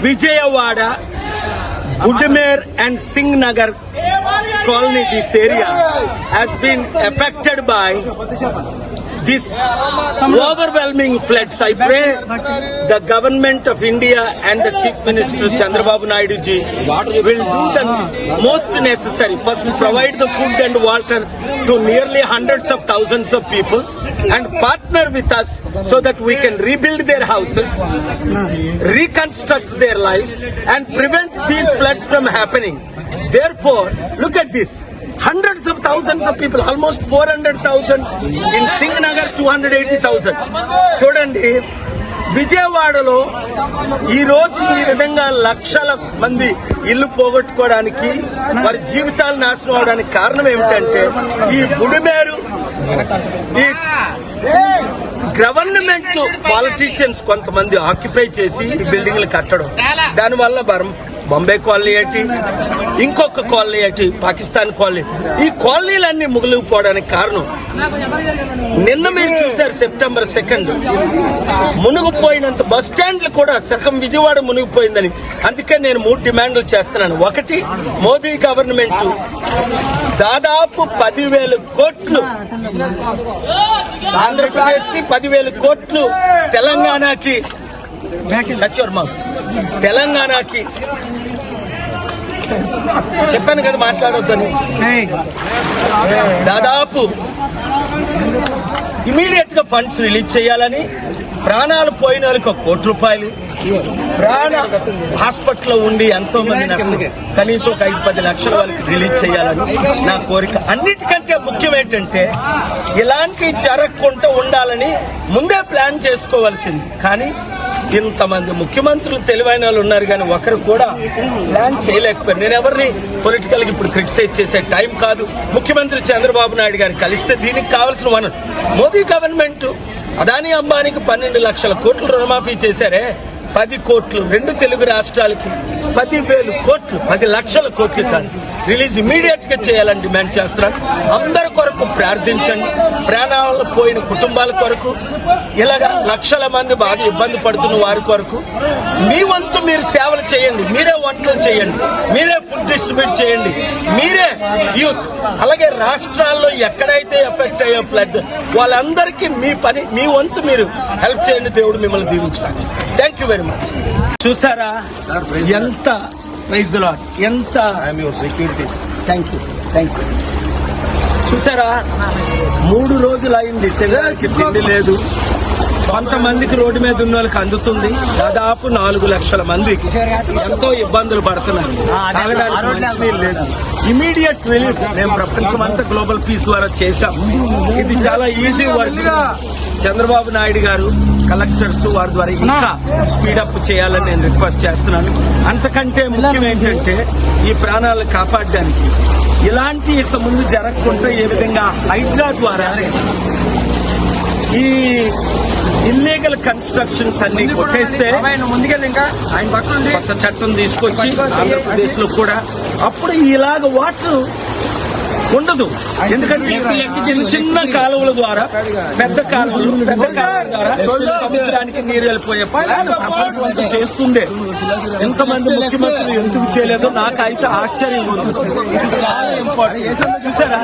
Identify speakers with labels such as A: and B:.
A: Vijayawada, Budimere and Singh Nagar colony, this area has been affected by this overwhelming floods. I pray the government of India and the Chief Minister Chandrababu Naidu ji will do the most necessary. First, provide the food and water to nearly hundreds of thousands of people and partner with us so that we can rebuild their houses, reconstruct their lives and prevent these floods from happening. Therefore, look at this. Hundreds of thousands of people, almost 400,000 in Singh Nagar, 280,000. చూడండి, విజయవాడలో ఈ రోజు ఈ విధంగా లక్షల మంది ఇల్లు పోగొట్టుకోవడానికి, వారి జీవితాలు నాశనం అవడానికి కారణం ఏమిటంటే ఈ బుడిమేరు, ఈ గవర్నమెంట్ పాలిటీషియన్స్ కొంతమంది ఆక్యుపై చేసి ఈ బిల్డింగ్లు కట్టడం. దానివల్ల బాంబే కాలనీ ఏంటి, ఇంకొక కాలనీ ఏంటి, పాకిస్తాన్ కాలనీ, ఈ కాలనీలన్నీ ముగిలిపోవడానికి కారణం నిన్న మీరు చూశారు సెప్టెంబర్ 2 మునిగిపోయినంత బస్ స్టాండ్లు కూడా సగం విజయవాడ మునిగిపోయిందని. అందుకే నేను 3 డిమాండ్లు చేస్తున్నాను. ఒకటి, మోదీ గవర్నమెంట్ దాదాపు 10,000 కోట్లు ఆంధ్రప్రదేశ్ కి, 10,000 కోట్లు తెలంగాణకి, తెలంగాణకి చెప్పాను కదా మాట్లాడొద్దని. దాదాపు ఇమీడియట్ గా ఫండ్స్ రిలీజ్ చేయాలని, ప్రాణాలు పోయిన వాళ్ళకి 1 కోటి రూపాయలు, ప్రాణ హాస్పిటల్లో ఉండి ఎంతో మంది కనీసం ఒక 5-10 లక్షల వాళ్ళకి రిలీజ్ చేయాలని నా కోరిక. అన్నిటికంటే ముఖ్యం ఏంటంటే ఇలాంటి జరగకుండా ఉండాలని ముందే ప్లాన్ చేసుకోవాల్సింది. కానీ ఇంతమంది ముఖ్యమంత్రులు తెలివైన వాళ్ళు ఉన్నారు, కానీ ఒకరు కూడా ప్లాన్ చేయలేకపోయారు. నేను ఎవరిని పొలిటికల్ గా ఇప్పుడు క్రిటిసైజ్ చేసే టైం కాదు. ముఖ్యమంత్రి చంద్రబాబు నాయుడు గారు కలిస్తే దీనికి కావాల్సిన వనరు. మోదీ గవర్నమెంట్ అదానీ అంబానీకి 12 లక్షల కోట్లు రుణమాఫీ చేశారే, 10 కోట్లు 2 తెలుగు రాష్ట్రాలకి, 10,000 కోట్లు, 10 లక్షల కోట్లు కాదు, రిలీజ్ ఇమీడియట్ గా చేయాలని డిమాండ్ చేస్తున్నాను. అందరి కొరకు ప్రార్థించండి, ప్రాణాలు పోయిన కుటుంబాల కొరకు, ఇలాగా లక్షల మంది బాగా ఇబ్బంది పడుతున్న వారి కొరకు మీ వంతు మీరు సేవలు చేయండి. మీరే వంటలు చేయండి, మీరే ఫుడ్ డిస్ట్రిబ్యూట్ చేయండి, మీరే యూత్. అలాగే రాష్ట్రాల్లో ఎక్కడైతే ఎఫెక్ట్ అయ్యే ఫ్లడ్ వాళ్ళందరికీ మీ వంతు మీరు హెల్ప్ చేయండి. దేవుడు మిమ్మల్ని దీవించాలి. Thank you very much. చూసారా ఎంత ప్రైజ్ ది లార్డ్, ఎంత థ్యాంక్ యూ. చూసారా 3 రోజులు అయింది, తిండి లేదు. కొంతమందికి రోడ్డు మీద ఉన్న వాళ్ళకి అందుతుంది. దాదాపు 4 లక్షల మంది ఎంతో ఇబ్బందులు పడుతున్నారు. లేదు. ఇమీడియట్ రిలీఫ్ మేము ప్రపంచం అంతా గ్లోబల్ పీస్ ద్వారా చేశాం. ఇది చాలా ఈజీ వర్క్. చంద్రబాబు నాయుడు గారు, కలెక్టర్స్ వారి ద్వారా ఇంకా స్పీడప్ చేయాలని నేను రిక్వెస్ట్ చేస్తున్నాను. అంతకంటే ముఖ్యం ఏంటంటే ఈ ప్రాణాలను కాపాడడానికి ఇలాంటి ఇంత ముందు జరగకుండా ఏ విధంగా హైడ్రా ద్వారా ఈ ఇల్లీగల్ కన్స్ట్రక్షన్స్ అన్ని కొట్టేస్తే కొత్త చట్టం తీసుకొచ్చి ఆంధ్రప్రదేశ్ లో కూడా అప్పుడు ఇలాగ వాటర్ ఉండదు. ఎందుకంటే చిన్న కాలువల ద్వారా పెద్ద కాలువలు ద్వారా సముద్రానికి నీరు వెళ్ళిపోయే ప్రపంచం చేస్తుండే. ఎంతమంది ముఖ్యమంత్రులు ఎందుకు చేయలేదో నాకైతే ఆశ్చర్యం ఉంది. చూసారా